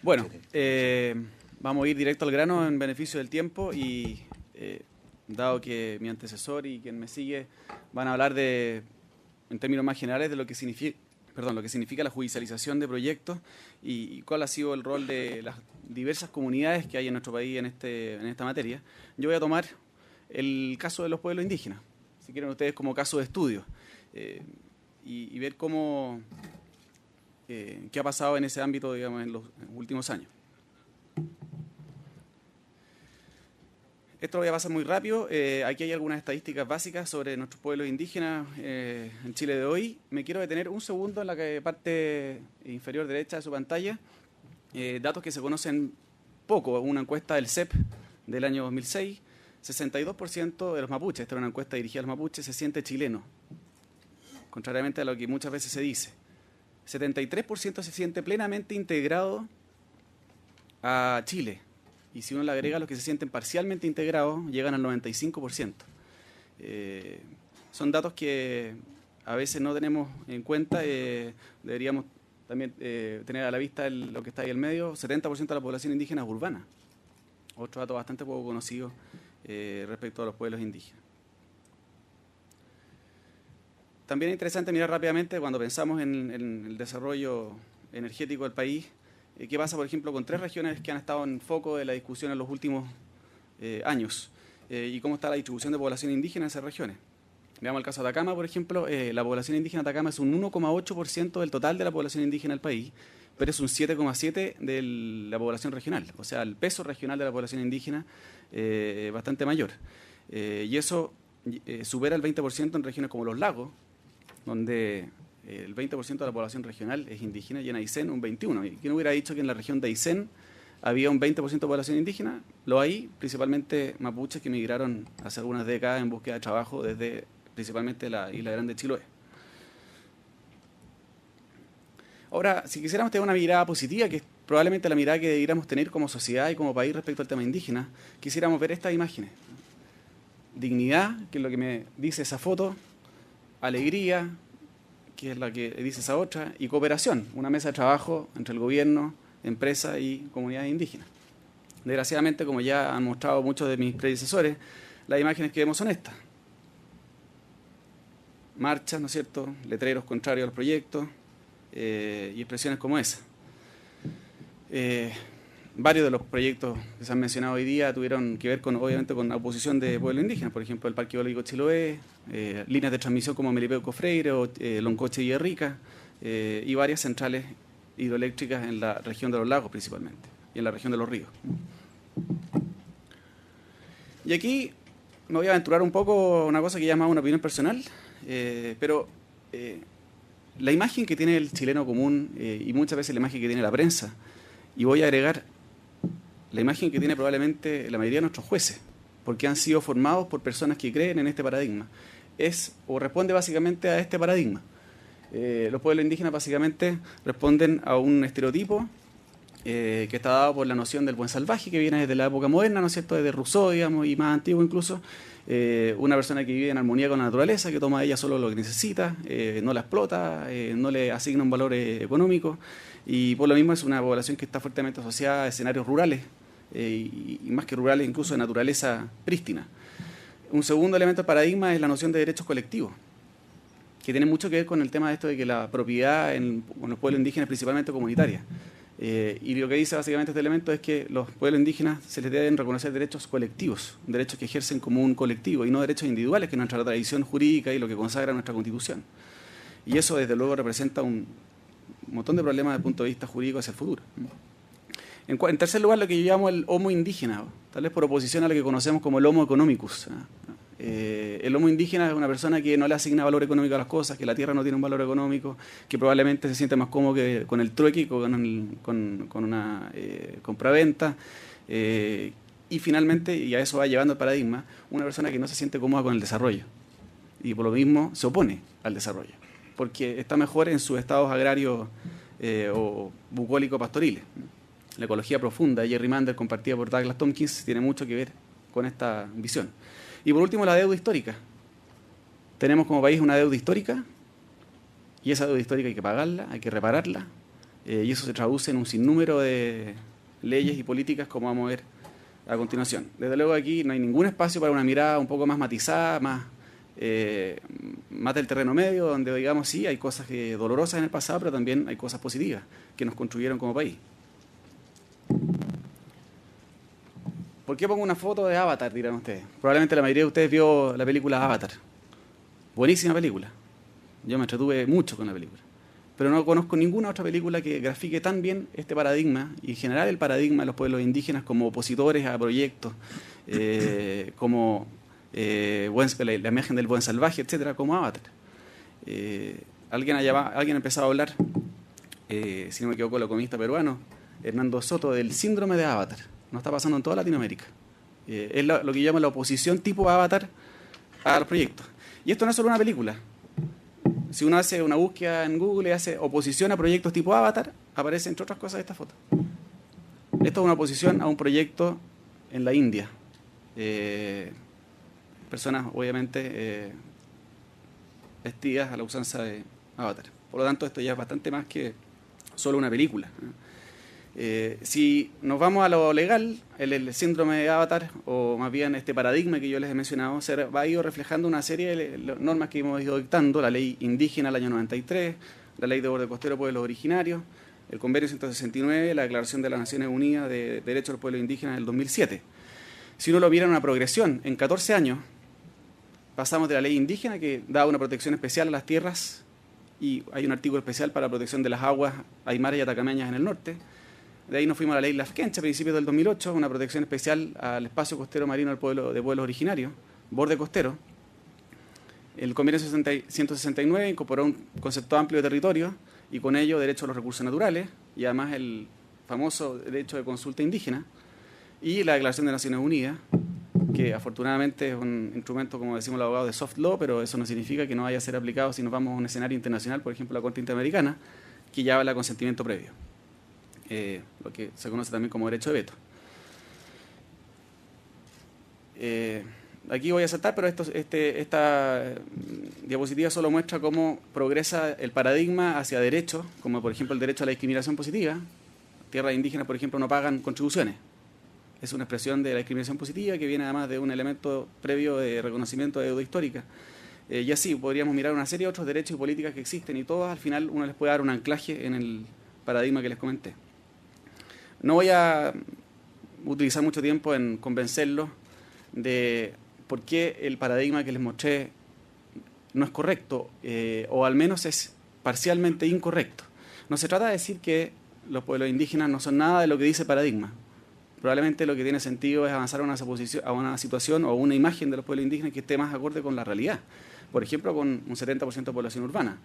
Bueno, vamos a ir directo al grano en beneficio del tiempo y dado que mi antecesor y quien me sigue van a hablar en términos más generales de lo que significa la judicialización de proyectos y cuál ha sido el rol de las diversas comunidades que hay en nuestro país en esta materia, yo voy a tomar el caso de los pueblos indígenas, si quieren ustedes como caso de estudio, y ver qué ha pasado en ese ámbito, digamos, en los últimos años. Esto lo voy a pasar muy rápido. Aquí hay algunas estadísticas básicas sobre nuestros pueblos indígenas en Chile de hoy. Me quiero detener un segundo en la parte inferior derecha de su pantalla. Datos que se conocen poco. Una encuesta del CEP del año 2006. 62% de los mapuches, esta era una encuesta dirigida a los mapuches, se siente chileno, contrariamente a lo que muchas veces se dice. 73% se siente plenamente integrado a Chile. Y si uno le agrega a los que se sienten parcialmente integrados, llegan al 95%. Son datos que a veces no tenemos en cuenta. Deberíamos también tener a la vista lo que está ahí en medio. 70% de la población indígena es urbana. Otro dato bastante poco conocido respecto a los pueblos indígenas. También es interesante mirar rápidamente cuando pensamos en el desarrollo energético del país. ¿Qué pasa, por ejemplo, con 3 regiones que han estado en foco de la discusión en los últimos años? ¿Y cómo está la distribución de población indígena en esas regiones? Veamos el caso de Atacama, por ejemplo. La población indígena de Atacama es un 1,8% del total de la población indígena del país, pero es un 7,7% de la población regional. O sea, el peso regional de la población indígena es bastante mayor. Y eso supera el 20% en regiones como los lagos, donde el 20% de la población regional es indígena, y en Aysén un 21%. ¿Y quién hubiera dicho que en la región de Aysén había un 20% de población indígena? Lo hay, principalmente mapuches que migraron hace algunas décadas en búsqueda de trabajo desde principalmente la Isla Grande de Chiloé. Ahora, si quisiéramos tener una mirada positiva, que es probablemente la mirada que deberíamos tener como sociedad y como país respecto al tema indígena, quisiéramos ver estas imágenes. Dignidad, que es lo que me dice esa foto, alegría, que es la que dice esa otra, y cooperación, una mesa de trabajo entre el gobierno, empresas y comunidades indígenas. Desgraciadamente, como ya han mostrado muchos de mis predecesores, las imágenes que vemos son estas. Marchas, ¿no es cierto?, letreros contrarios a los proyectos y expresiones como esa. Varios de los proyectos que se han mencionado hoy día tuvieron que ver obviamente con la oposición de pueblos indígenas, por ejemplo el Parque Eólico Chiloé, líneas de transmisión como Melipeuco Freire o Loncoche y Villarrica, y varias centrales hidroeléctricas en la región de los lagos principalmente, y en la región de los ríos. Y aquí me voy a aventurar un poco una cosa que ya es más una opinión personal, pero la imagen que tiene el chileno común y muchas veces la imagen que tiene la prensa, y voy a agregar la imagen que tiene probablemente la mayoría de nuestros jueces, porque han sido formados por personas que creen en este paradigma, responde básicamente a este paradigma. Los pueblos indígenas básicamente responden a un estereotipo que está dado por la noción del buen salvaje, que viene desde la época moderna, ¿no es cierto?, desde Rousseau, digamos, y más antiguo incluso. Una persona que vive en armonía con la naturaleza, que toma de ella solo lo que necesita, no la explota, no le asigna un valor económico, y por lo mismo es una población que está fuertemente asociada a escenarios rurales, y más que rurales, incluso de naturaleza prístina. Un segundo elemento del paradigma es la noción de derechos colectivos, que tiene mucho que ver con el tema de esto de que la propiedad en los pueblos indígenas es principalmente comunitaria. Y lo que dice básicamente este elemento es que los pueblos indígenas se les deben reconocer derechos colectivos, derechos que ejercen como un colectivo y no derechos individuales, que es nuestra tradición jurídica y lo que consagra nuestra Constitución. Y eso desde luego representa un montón de problemas desde el punto de vista jurídico hacia el futuro. En tercer lugar, lo que yo llamo el homo indígena, tal vez por oposición a lo que conocemos como el homo economicus. El homo indígena es una persona que no le asigna valor económico a las cosas, que la tierra no tiene un valor económico, que probablemente se siente más cómodo con el trueque, con una compraventa. Y finalmente, y a eso va llevando el paradigma, una persona que no se siente cómoda con el desarrollo. Y por lo mismo se opone al desarrollo, porque está mejor en sus estados agrarios o bucólico-pastoriles. La ecología profunda de Jerry Mander, compartida por Douglas Tompkins, tiene mucho que ver con esta visión. Y por último, la deuda histórica. Tenemos como país una deuda histórica, y esa deuda histórica hay que pagarla, hay que repararla, y eso se traduce en un sinnúmero de leyes y políticas como vamos a ver a continuación. Desde luego aquí no hay ningún espacio para una mirada un poco más matizada, más del terreno medio, donde digamos sí, hay cosas dolorosas en el pasado, pero también hay cosas positivas que nos construyeron como país. ¿Por qué pongo una foto de Avatar, dirán ustedes? Probablemente la mayoría de ustedes vio la película Avatar. Buenísima película. Yo me entretuve mucho con la película. Pero no conozco ninguna otra película que grafique tan bien este paradigma, y en general el paradigma de los pueblos indígenas como opositores a proyectos, como la imagen del buen salvaje, etcétera, como Avatar. Alguien ha empezado a hablar, si no me equivoco, el economista peruano, Hernando Soto, del síndrome de Avatar. Nos está pasando en toda Latinoamérica. Es lo que llama la oposición tipo Avatar a los proyectos. Y esto no es solo una película. Si uno hace una búsqueda en Google y hace oposición a proyectos tipo Avatar, aparece entre otras cosas esta foto. Esto es una oposición a un proyecto en la India. Personas, obviamente, vestidas a la usanza de Avatar. Por lo tanto, esto ya es bastante más que solo una película. Si nos vamos a lo legal, el síndrome de Avatar, o más bien este paradigma que yo les he mencionado, va a ir reflejando una serie de normas que hemos ido dictando: la ley indígena del año 93, la ley de borde costero de pueblos originarios, el convenio 169, la Declaración de las Naciones Unidas de Derechos de los Pueblos Indígenas del 2007. Si uno lo mira en una progresión, en 14 años pasamos de la ley indígena, que daba una protección especial a las tierras, y hay un artículo especial para la protección de las aguas aymaras y atacameñas en el norte. De ahí nos fuimos a la ley Lafkenche a principios del 2008, una protección especial al espacio costero marino de pueblos originarios, borde costero. El convenio 169 incorporó un concepto amplio de territorio y con ello derecho a los recursos naturales, y además el famoso derecho de consulta indígena, y la Declaración de Naciones Unidas, que afortunadamente es un instrumento, como decimos los abogados, de soft law, pero eso no significa que no vaya a ser aplicado si nos vamos a un escenario internacional, por ejemplo la Corte Interamericana, que ya habla de consentimiento previo. Lo que se conoce también como derecho de veto. Aquí voy a saltar, pero esta diapositiva solo muestra cómo progresa el paradigma hacia derechos, como por ejemplo el derecho a la discriminación positiva. Tierras indígenas, por ejemplo, no pagan contribuciones. Es una expresión de la discriminación positiva que viene además de un elemento previo de reconocimiento de deuda histórica. Y así podríamos mirar una serie de otros derechos y políticas que existen, y todos al final uno les puede dar un anclaje en el paradigma que les comenté. No voy a utilizar mucho tiempo en convencerlos de por qué el paradigma que les mostré no es correcto, o al menos es parcialmente incorrecto. No se trata de decir que los pueblos indígenas no son nada de lo que dice el paradigma. Probablemente lo que tiene sentido es avanzar a una situación o una imagen de los pueblos indígenas que esté más acorde con la realidad. Por ejemplo, con un 70% de población urbana.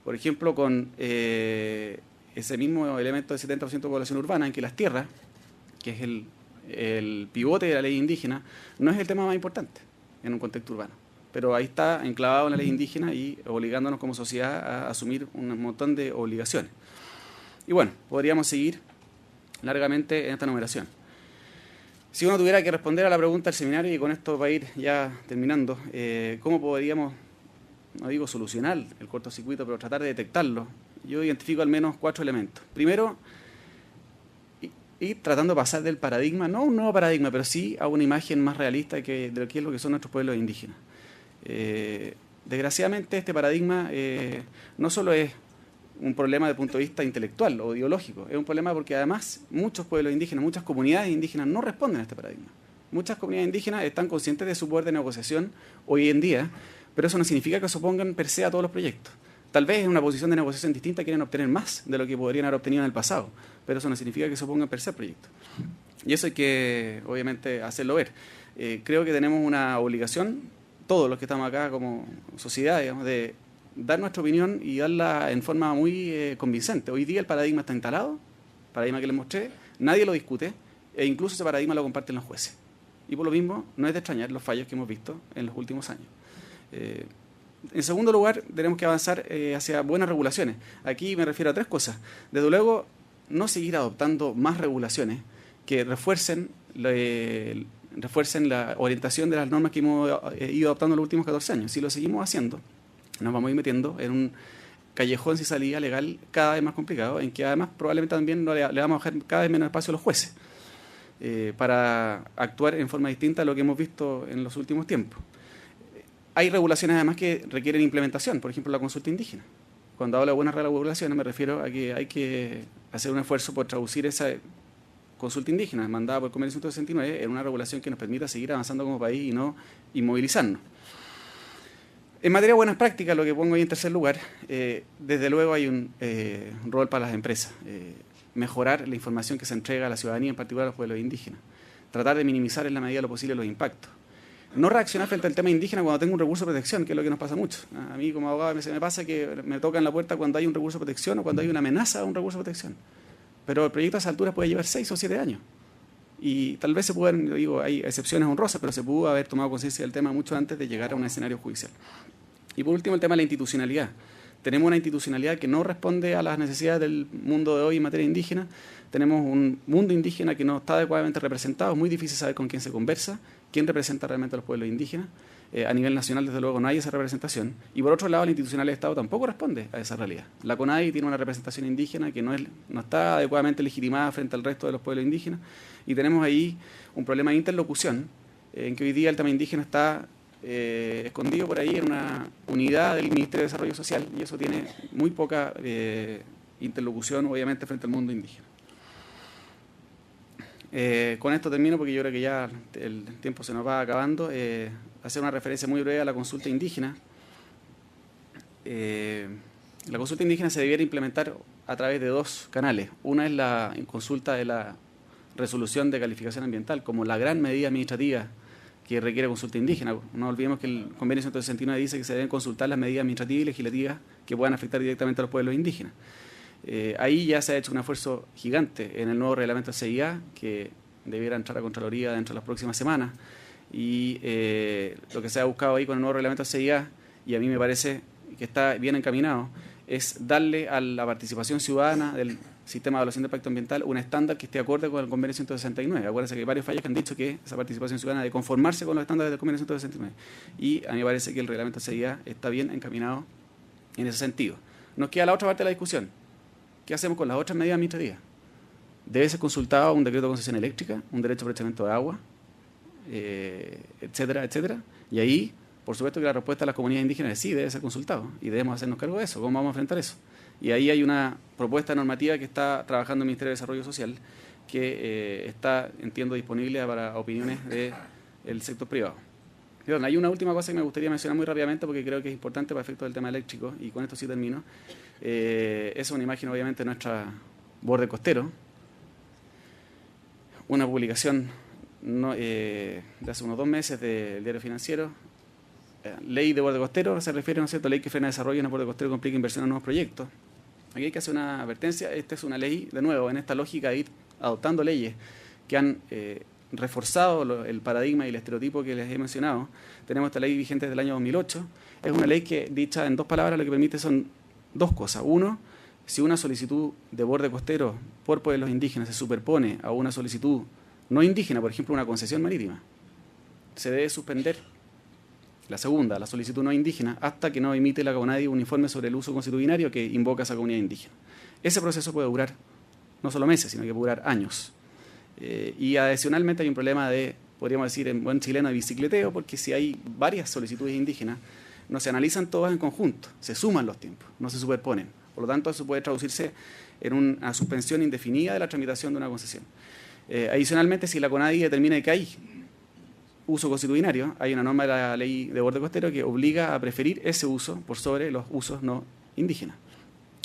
Por ejemplo, con ese mismo elemento de 70% de población urbana, en que las tierras, que es el pivote de la ley indígena, no es el tema más importante en un contexto urbano. Pero ahí está enclavado en la ley indígena y obligándonos como sociedad a asumir un montón de obligaciones. Y bueno, podríamos seguir largamente en esta numeración. Si uno tuviera que responder a la pregunta del seminario, y con esto va a ir ya terminando, ¿cómo podríamos, no digo solucionar el cortocircuito, pero tratar de detectarlo? Yo identifico al menos 4 elementos. Primero, y tratando de pasar del paradigma, no a un nuevo paradigma, pero sí a una imagen más realista de lo que es lo que son nuestros pueblos indígenas. Desgraciadamente, este paradigma no solo es un problema desde el punto de vista intelectual o ideológico, es un problema porque además muchos pueblos indígenas, muchas comunidades indígenas no responden a este paradigma. Muchas comunidades indígenas están conscientes de su poder de negociación hoy en día, pero eso no significa que se opongan per se a todos los proyectos. Tal vez en una posición de negociación distinta quieren obtener más de lo que podrían haber obtenido en el pasado, pero eso no significa que se opongan per se al proyecto. Y eso hay que, obviamente, hacerlo ver. Creo que tenemos una obligación, todos los que estamos acá como sociedad, digamos, de dar nuestra opinión y darla en forma muy convincente. Hoy día el paradigma está instalado, el paradigma que les mostré, nadie lo discute, e incluso ese paradigma lo comparten los jueces. Y por lo mismo, no es de extrañar los fallos que hemos visto en los últimos años. En segundo lugar, tenemos que avanzar hacia buenas regulaciones. Aquí me refiero a 3 cosas. Desde luego, no seguir adoptando más regulaciones que refuercen la orientación de las normas que hemos ido adoptando en los últimos 14 años. Si lo seguimos haciendo, nos vamos a ir metiendo en un callejón sin salida legal cada vez más complicado, en que además probablemente también le vamos a dejar cada vez menos espacio a los jueces para actuar en forma distinta a lo que hemos visto en los últimos tiempos. Hay regulaciones además que requieren implementación, por ejemplo la consulta indígena. Cuando hablo de buenas regulaciones me refiero a que hay que hacer un esfuerzo por traducir esa consulta indígena mandada por el Convenio 169 en una regulación que nos permita seguir avanzando como país y no inmovilizarnos. En materia de buenas prácticas, lo que pongo ahí en tercer lugar, desde luego hay un rol para las empresas. Mejorar la información que se entrega a la ciudadanía, en particular a los pueblos indígenas. Tratar de minimizar en la medida de lo posible los impactos. No reaccionar frente al tema indígena cuando tengo un recurso de protección, que es lo que nos pasa mucho. A mí como abogado me pasa que me tocan la puerta cuando hay un recurso de protección o cuando hay una amenaza a un recurso de protección. Pero el proyecto a esa altura puede llevar 6 o 7 años. Y tal vez se puedan, digo, hay excepciones honrosas, pero se pudo haber tomado conciencia del tema mucho antes de llegar a un escenario judicial. Y por último, el tema de la institucionalidad. Tenemos una institucionalidad que no responde a las necesidades del mundo de hoy en materia indígena. Tenemos un mundo indígena que no está adecuadamente representado. Es muy difícil saber con quién se conversa, quién representa realmente a los pueblos indígenas. A nivel nacional, desde luego, no hay esa representación. Y por otro lado, la institucionalidad del Estado tampoco responde a esa realidad. La CONADI tiene una representación indígena que no está adecuadamente legitimada frente al resto de los pueblos indígenas. Y tenemos ahí un problema de interlocución, en que hoy día el tema indígena está escondido por ahí en una unidad del Ministerio de Desarrollo Social, y eso tiene muy poca interlocución, obviamente, frente al mundo indígena. Con esto termino porque yo creo que ya el tiempo se nos va acabando. Hacer una referencia muy breve a la consulta indígena. La consulta indígena se debiera implementar a través de 2 canales. Una es la consulta de la resolución de calificación ambiental, como la gran medida administrativa que requiere consulta indígena. No olvidemos que el Convenio 169 dice que se deben consultar las medidas administrativas y legislativas que puedan afectar directamente a los pueblos indígenas. Ahí ya se ha hecho un esfuerzo gigante en el nuevo reglamento del CIA, que debiera entrar a Contraloría dentro de las próximas semanas. Y lo que se ha buscado ahí con el nuevo reglamento del CIA, y a mí me parece que está bien encaminado, es darle a la participación ciudadana del sistema de evaluación de impacto ambiental un estándar que esté acorde con el Convenio 169. Acuérdense que hay varios fallos que han dicho que esa participación ciudadana debe conformarse con los estándares del Convenio 169. Y a mí me parece que el reglamento de CIA está bien encaminado en ese sentido. Nos queda la otra parte de la discusión. ¿Qué hacemos con las otras medidas administrativas? Debe ser consultado un decreto de concesión eléctrica, un derecho de aprovechamiento de agua, etcétera, etcétera. Y ahí, por supuesto que la respuesta de las comunidades indígenas es sí, debe ser consultado. Y debemos hacernos cargo de eso. ¿Cómo vamos a enfrentar eso? Y ahí hay una propuesta normativa que está trabajando el Ministerio de Desarrollo Social que está, entiendo, disponible para opiniones del sector privado. Perdón, hay una última cosa que me gustaría mencionar muy rápidamente porque creo que es importante para efectos del tema eléctrico, y con esto sí termino. Es una imagen, obviamente, de nuestro borde costero. Una publicación de hace unos 2 meses del Diario Financiero. Ley de borde costero, se refiere, ¿no es cierto?, ley que frena desarrollo en el borde costero, complica inversión en nuevos proyectos. Aquí hay que hacer una advertencia. Esta es una ley, de nuevo, en esta lógica de ir adoptando leyes que han reforzado el paradigma y el estereotipo que les he mencionado. Tenemos esta ley vigente desde el año 2008. Es una ley que, dicha en 2 palabras, lo que permite son 2 cosas. Uno, si una solicitud de borde costero por pueblos indígenas se superpone a una solicitud no indígena, por ejemplo, una concesión marítima, se debe suspender la segunda, la solicitud no indígena, hasta que no emite la CONADI un informe sobre el uso constitucionario que invoca a esa comunidad indígena. Ese proceso puede durar no solo meses, sino que puede durar años. Y adicionalmente hay un problema de, podríamos decir en buen chileno, de bicicleteo, porque si hay varias solicitudes indígenas, no se analizan todas en conjunto, se suman los tiempos, no se superponen. Por lo tanto, eso puede traducirse en una suspensión indefinida de la tramitación de una concesión. Adicionalmente, si la CONADI determina que hay uso constitucionario, hay una norma de la ley de borde costero que obliga a preferir ese uso por sobre los usos no indígenas.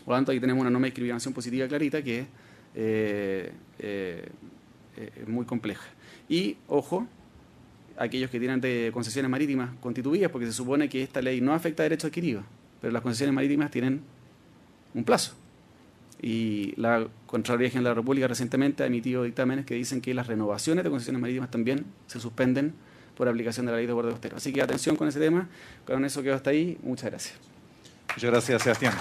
Por lo tanto, ahí tenemos una norma de discriminación positiva clarita que es muy compleja. Y, ojo, aquellos que tienen de concesiones marítimas constituidas, porque se supone que esta ley no afecta a derechos adquiridos, pero las concesiones marítimas tienen un plazo. Y la Contraloría General de la República recientemente ha emitido dictámenes que dicen que las renovaciones de concesiones marítimas también se suspenden por aplicación de la ley de borde costero. Así que atención con ese tema. Con eso quedo hasta ahí. Muchas gracias. Muchas gracias, Sebastián.